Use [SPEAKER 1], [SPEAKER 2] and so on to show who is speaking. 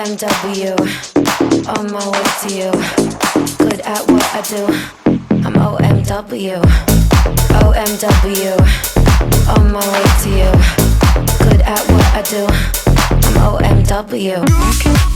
[SPEAKER 1] OMW, on my way to you. Good at what I do. I'm OMW, OMW, on my way to you. Good at what I do. I'm OMW.